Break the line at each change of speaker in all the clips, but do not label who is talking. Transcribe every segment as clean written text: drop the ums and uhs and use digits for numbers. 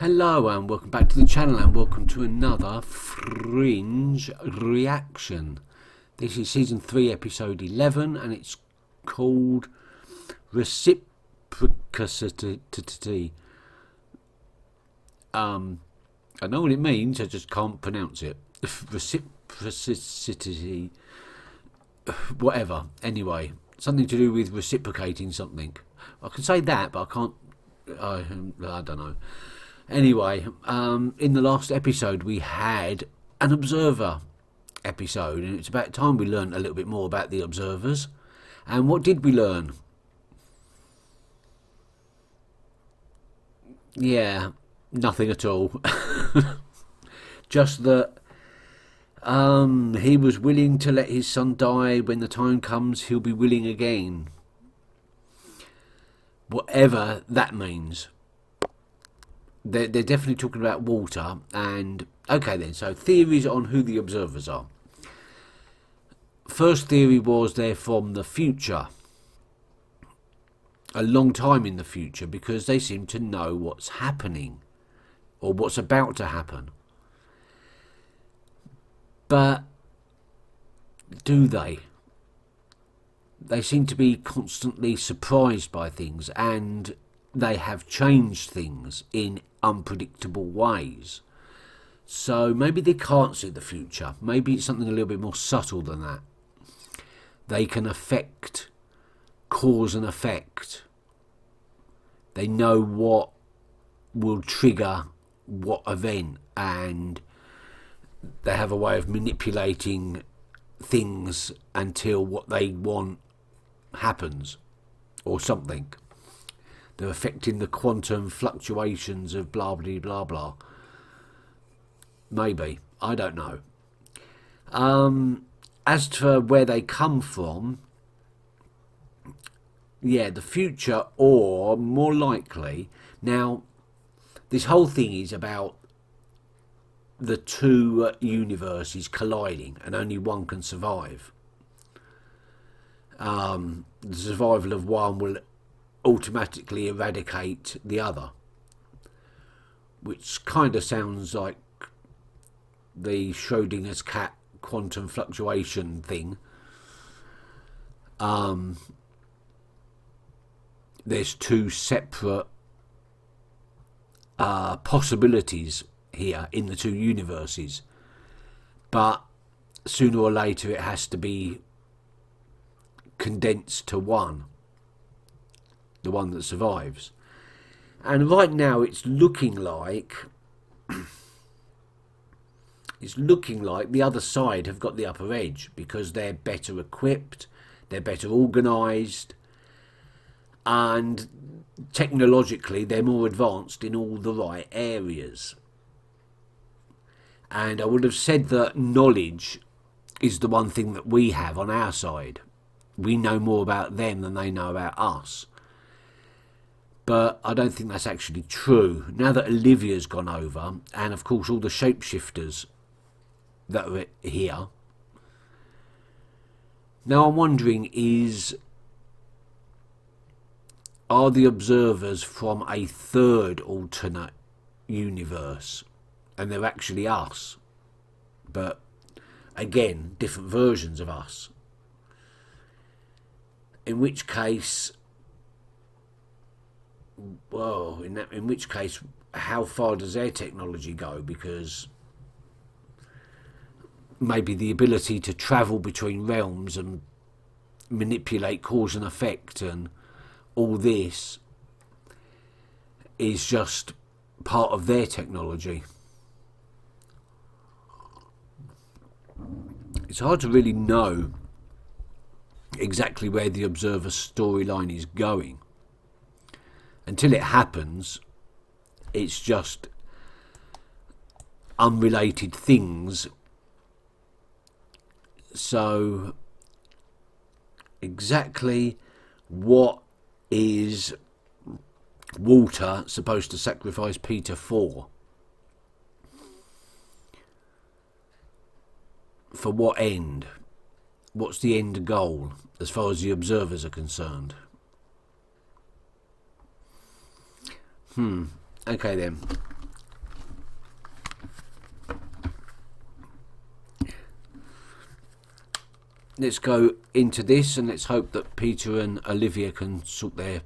Hello and welcome back to the channel and welcome to another Fringe reaction. This is season 3 episode 11 and it's called Reciprocity. I know what it means, I just can't pronounce it. Reciprocity, whatever. Anyway, something to do with reciprocating something. I can say that, but I can't. I don't know. Anyway, in the last episode we had an observer episode, and it's about time we learned a little bit more about the observers. And what did we learn? Yeah, nothing at all. Just that he was willing to let his son die. When the time comes, he'll be willing again. Whatever that means. They're definitely talking about water. And okay then, so theories on who the observers are. First theory was they're from the future, a long time in the future, because they seem to know what's happening or what's about to happen. But do they? They seem to be constantly surprised by things, and they have changed things in unpredictable ways. So maybe they can't see the future. Maybe it's something a little bit more subtle than that. They can affect cause and effect. They know what will trigger what event, and they have a way of manipulating things until what they want happens or something. They're affecting the quantum fluctuations of blah blah blah blah. Maybe, I don't know. As to where they come from, yeah, the future, or more likely, now this whole thing is about the two universes colliding and only one can survive. The survival of one will automatically eradicate the other, which kind of sounds like the Schrodinger's cat quantum fluctuation thing. There's two separate possibilities here in the two universes, but sooner or later it has to be condensed to one, the one that survives. And right now it's looking like the other side have got the upper edge, because they're better equipped, they're better organised, and technologically they're more advanced in all the right areas. And I would have said that knowledge is the one thing that we have on our side. We know more about them than they know about us. But I don't think that's actually true. Now that Olivia's gone over, and of course all the shapeshifters that are here. Now I'm wondering, are the observers from a third alternate universe? And they're actually us. But again, different versions of us. In which case, well, in which case, how far does their technology go? Because maybe the ability to travel between realms and manipulate cause and effect and all this is just part of their technology. It's hard to really know exactly where the Observer storyline is going. Until it happens, it's just unrelated things. So exactly what is Walter supposed to sacrifice Peter for? For what end? What's the end goal as far as the observers are concerned? Okay then. let's go into this and let's hope that Peter and Olivia can sort their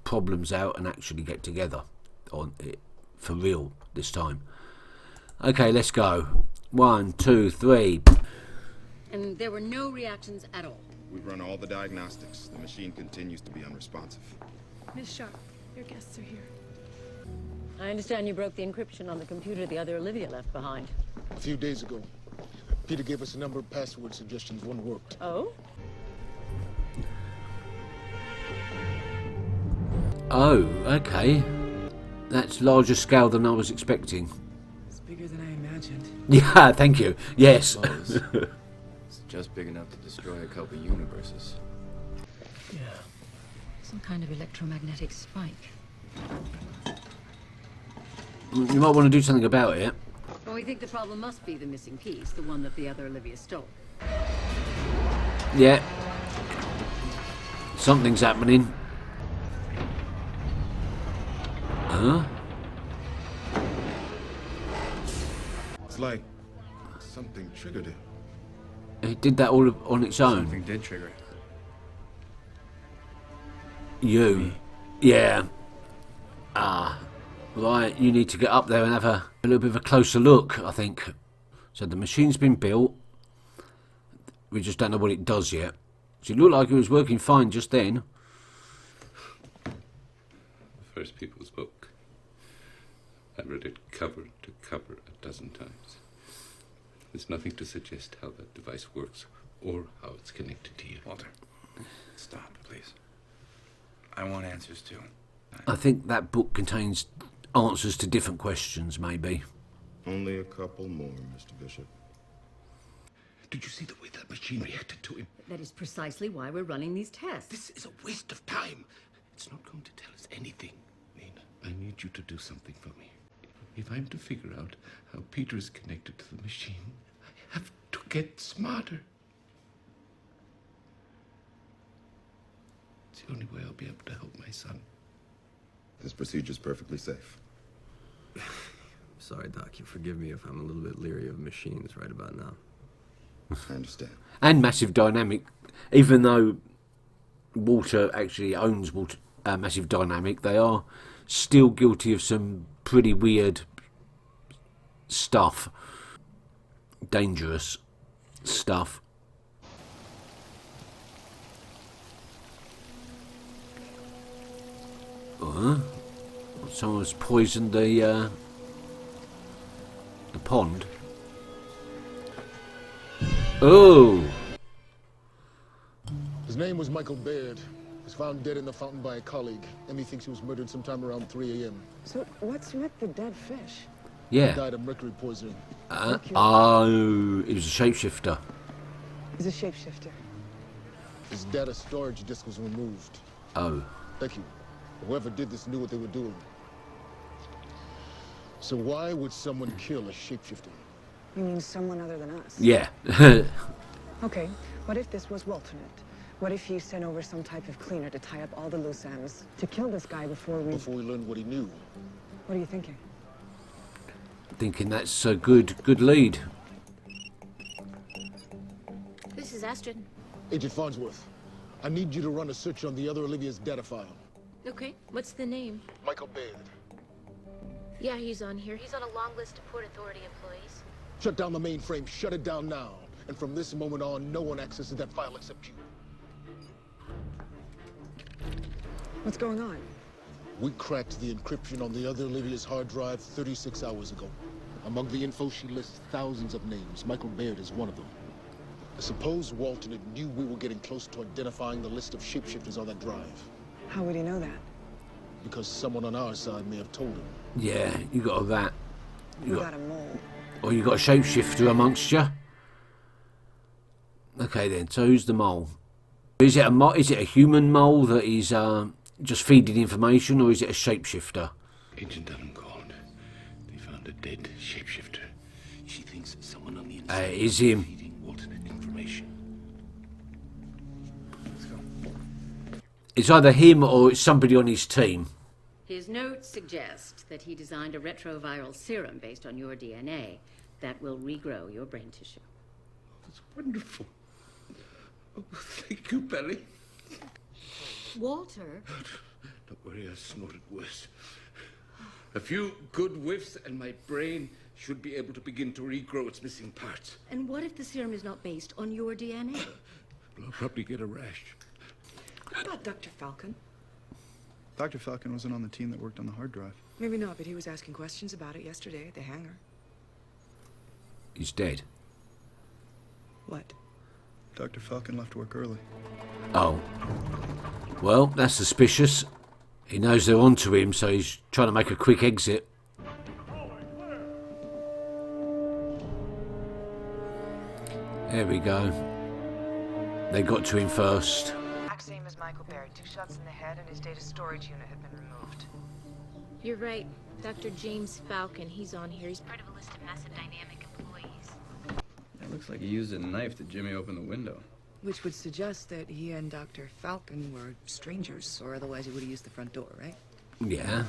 problems out and actually get together on it for real this time. Okay, let's go. 1, 2, 3.
And there were no reactions at all.
We've run all the diagnostics. The machine continues to be unresponsive.
Miss Sharp, your guests are here.
I understand you broke the encryption on the computer the other Olivia left behind.
A few days ago, Peter gave us a number of password suggestions. One worked.
Oh?
Oh, okay. That's larger scale than I was expecting.
It's bigger than I imagined.
Yeah, thank you. Yes.
It's just big enough to destroy a couple universes.
Yeah. Some kind of electromagnetic spike.
You might want to do something about it.
Well, we think the problem must be the missing piece, the one that the other Olivia stole.
Yeah. Something's happening. Huh?
It's like something triggered it.
It did that all on its own.
Something did trigger it.
You. Yeah. Ah. Right, you need to get up there and have a little bit of a closer look, I think. So the machine's been built. We just don't know what it does yet. So it looked like it was working fine just then.
The first people's book. I read it cover to cover a dozen times. There's nothing to suggest how that device works or how it's connected to you.
Walter, stop, please. I want answers too.
I think that book contains answers to different questions, maybe.
Only a couple more, Mr. Bishop.
Did you see the way that machine reacted to him?
That is precisely why we're running these tests.
This is a waste of time. It's not going to tell us anything. Nina, I need you to do something for me. If I'm to figure out how Peter is connected to the machine, I have to get smarter. It's the only way I'll be able to help my son.
This procedure's perfectly safe.
Sorry, Doc. You forgive me if I'm a little bit leery of machines right about now.
I understand.
And Massive Dynamic. Even though Walter actually owns Massive Dynamic, they are still guilty of some pretty weird stuff. Dangerous stuff. Someone's poisoned the pond. Oh!
His name was Michael Baird. He was found dead in the fountain by a colleague. Emmy thinks he was murdered sometime around 3 a.m.
So what's with the dead fish?
He
Yeah.
died of mercury poisoning.
Oh, it was a shapeshifter.
He's a shapeshifter.
His data storage disk was removed.
Oh.
Thank you. Whoever did this knew what they were doing. So why would someone kill a shapeshifter?
You mean someone other than us?
Yeah.
Okay, what if this was Walternet? What if he sent over some type of cleaner to tie up all the loose ends? To kill this guy before we
learned what he knew.
What are you thinking?
Thinking that's a good lead.
This is Astrid.
Agent Farnsworth, I need you to run a search on the other Olivia's data file.
Okay, what's the name?
Michael Baird.
Yeah, he's on here. He's on a long list of Port Authority employees.
Shut down the mainframe. Shut it down now. And from this moment on, no one accesses that file except you.
What's going on?
We cracked the encryption on the other Olivia's hard drive 36 hours ago. Among the info, she lists thousands of names. Michael Baird is one of them. Suppose Walton knew we were getting close to identifying the list of shapeshifters on that drive.
How would he know that?
Because someone on our side may have told him.
Yeah, you got a rat.
You got a mole.
Or you got a shapeshifter amongst you. Okay then, so who's the mole? Is it a human mole that is just feeding information, or is it a shapeshifter?
Agent Allen called. They found a dead shapeshifter. She thinks someone on the inside
is him.
feeding alternate information.
Let's go.
It's either him or it's somebody on his team.
His notes suggest that he designed a retroviral serum based on your DNA that will regrow your brain tissue.
That's wonderful.
Oh, thank you, Belly.
Walter?
Don't worry, I snorted worse. A few good whiffs and my brain should be able to begin to regrow its missing parts.
And what if the serum is not based on your DNA?
I'll probably get a rash.
What about Dr. Falcon?
Dr. Falcon wasn't on the team that worked on the hard drive.
Maybe not, but he was asking questions about it yesterday at the hangar.
He's dead.
What?
Dr. Falcon left work early.
Oh. Well, that's suspicious. He knows they're onto him, so he's trying to make a quick exit. There we go. They got to him first.
Same as Michael Baird. 2 shots in the head and his data storage unit had been removed.
You're right. Dr. James Falcon, he's on here. He's part of a list of massive dynamic employees.
It looks like he used a knife to jimmy open the window.
Which would suggest that he and Dr. Falcon were strangers, or otherwise he would have used the front door, right?
Yeah.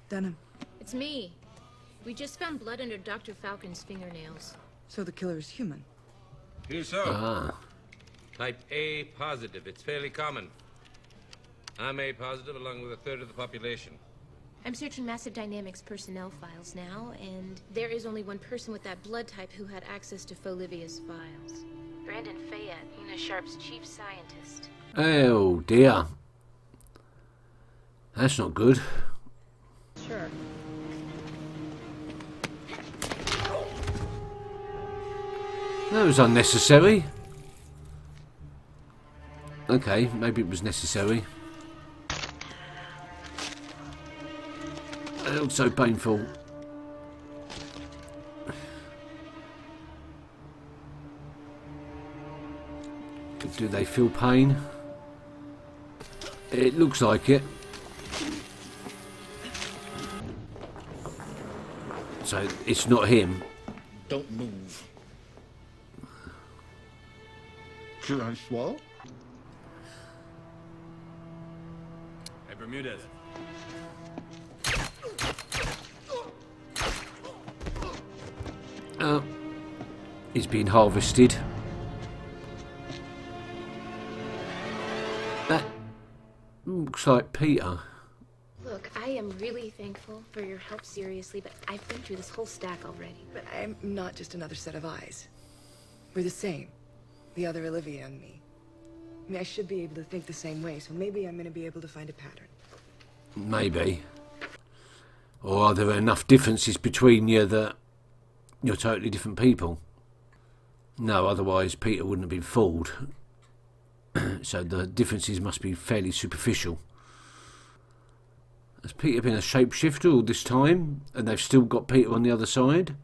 Dunham.
It's me. We just found blood under Dr. Falcon's fingernails.
So the killer is human.
Here so.
Ah.
Type A positive. It's fairly common. I'm A positive along with a third of the population.
I'm searching Massive Dynamics personnel files now, and there is only one person with that blood type who had access to Folivia's files. Brandon Fayette, Una Sharp's chief scientist.
Oh dear. That's not good.
Sure.
That was unnecessary. Okay, maybe it was necessary. It looks so painful. Do they feel pain? It looks like it. So it's not him.
Don't move. Should I swallow?
Hey, Bermudez.
He's being harvested. That looks like Peter.
Look, I am really thankful for your help, seriously, but I've been through this whole stack already.
But I'm not just another set of eyes. We're the same. The other Olivia and me. I mean, I should be able to think the same way, so maybe I'm gonna be able to find a pattern.
Maybe. Or are there enough differences between you that you're totally different people? No, otherwise Peter wouldn't have been fooled. So the differences must be fairly superficial. Has Peter been a shapeshifter all this time, and they've still got Peter on the other side?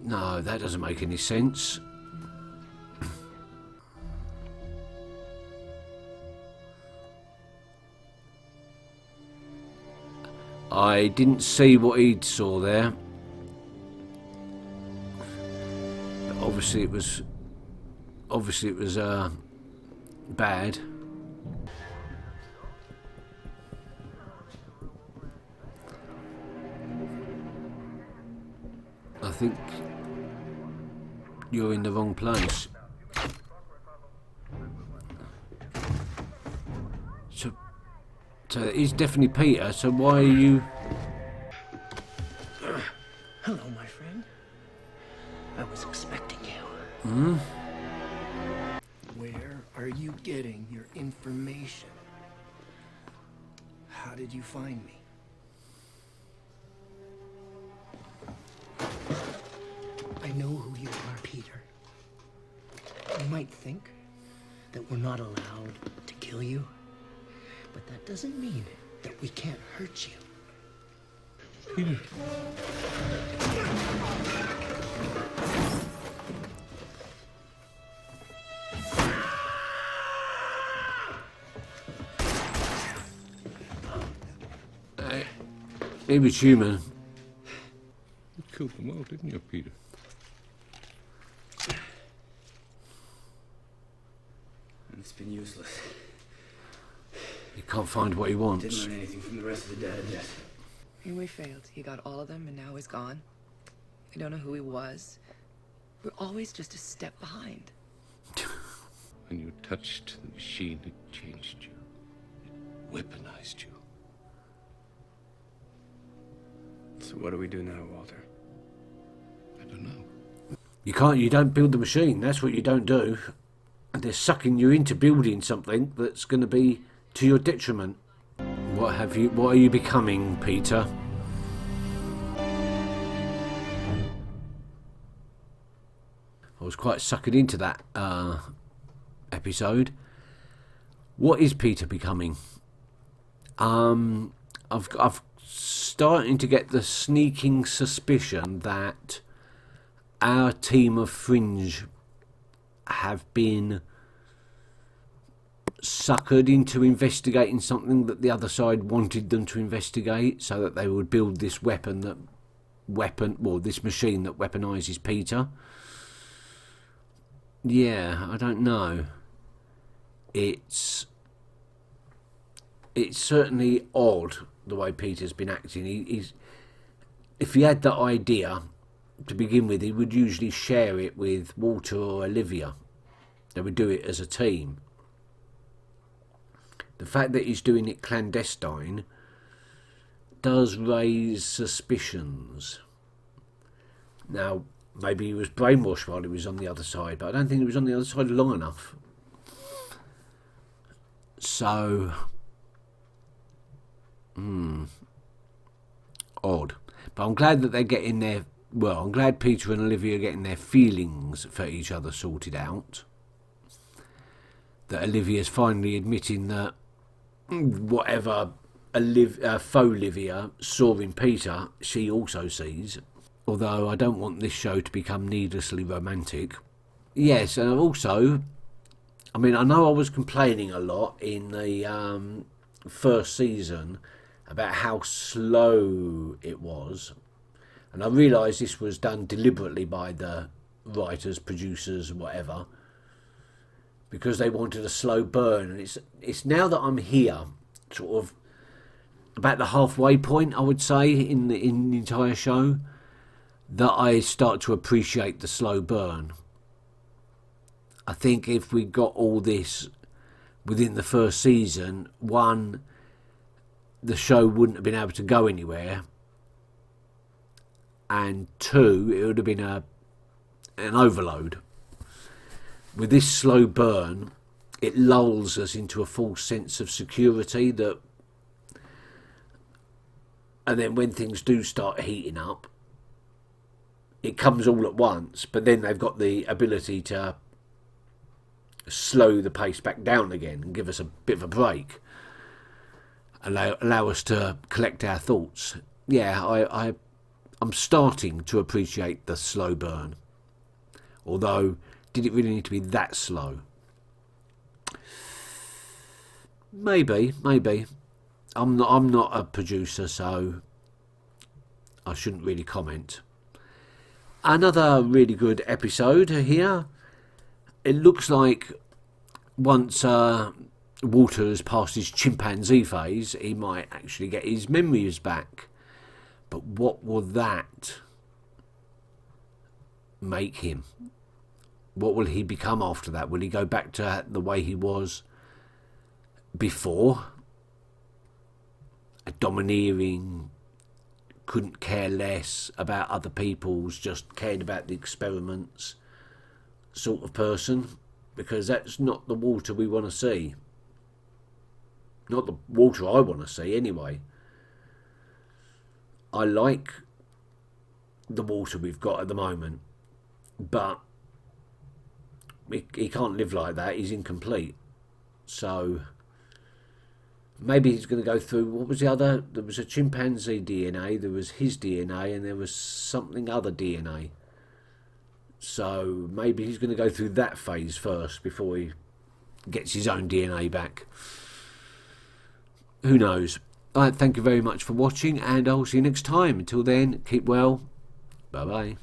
No, that doesn't make any sense. I didn't see what he saw there. But obviously it was bad. I think you're in the wrong place. So it is definitely Peter, so why are you...
Hello, my friend. I was expecting you.
Hmm?
Where are you getting your information? How did you find me? I know who you are, Peter. You might think that we're not allowed to kill you, but that doesn't mean that we can't hurt you.
Peter.
He was human.
You killed them all, didn't you, Peter?
And it's been useless.
He can't find what he wants.
Didn't learn anything from the rest of the data yet.
And we failed. He got all of them, and now he's gone. We don't know who he was. We're always just a step behind.
When you touched the machine, it changed you. It weaponized you.
So what do we do now, Walter?
I don't know.
You don't build the machine. That's what you don't do. And they're sucking you into building something that's going to be to your detriment. What are you becoming, Peter? I was quite suckered into that episode. What is Peter becoming? I've starting to get the sneaking suspicion that our team of Fringe have been suckered into investigating something that the other side wanted them to investigate, so that they would build this this machine that weaponizes Peter. Yeah, I don't know. It's certainly odd the way Peter's been acting. If he had that idea to begin with, he would usually share it with Walter or Olivia. They would do it as a team. The fact that he's doing it clandestine does raise suspicions. Now, maybe he was brainwashed while he was on the other side, but I don't think he was on the other side long enough. So, odd. But I'm glad that they're getting their... Well, I'm glad Peter and Olivia are getting their feelings for each other sorted out. That Olivia's finally admitting that whatever faux Olivia saw in Peter, she also sees. Although I don't want this show to become needlessly romantic. Yes, and also, I mean, I know I was complaining a lot in the first season about how slow it was. And I realised this was done deliberately by the writers, producers, whatever, because they wanted a slow burn. And it's now that I'm here, sort of about the halfway point, I would say, in the entire show, that I start to appreciate the slow burn. I think if we got all this within the first season, one, the show wouldn't have been able to go anywhere, and two, it would have been an overload. With this slow burn, it lulls us into a false sense of security, that, and then when things do start heating up, it comes all at once, but then they've got the ability to slow the pace back down again and give us a bit of a break, allow us to collect our thoughts. Yeah, I'm starting to appreciate the slow burn. Although, did it really need to be that slow? Maybe. I'm not a producer, so I shouldn't really comment. Another really good episode here. It looks like once Walter has passed his chimpanzee phase, he might actually get his memories back. But what will that make him? What will he become after that? Will he go back to the way he was before? A domineering, couldn't care less about other people's, just cared about the experiments sort of person? Because that's not the Walter we want to see. Not the Walter I want to see anyway. I like the Walter we've got at the moment, but he can't live like that. He's incomplete. So maybe he's going to go through, what was the other? There was a chimpanzee DNA, there was his DNA, and there was something other DNA. So maybe he's going to go through that phase first before he gets his own DNA back. Who knows? Thank you very much for watching, and I'll see you next time. Until then, keep well. Bye-bye.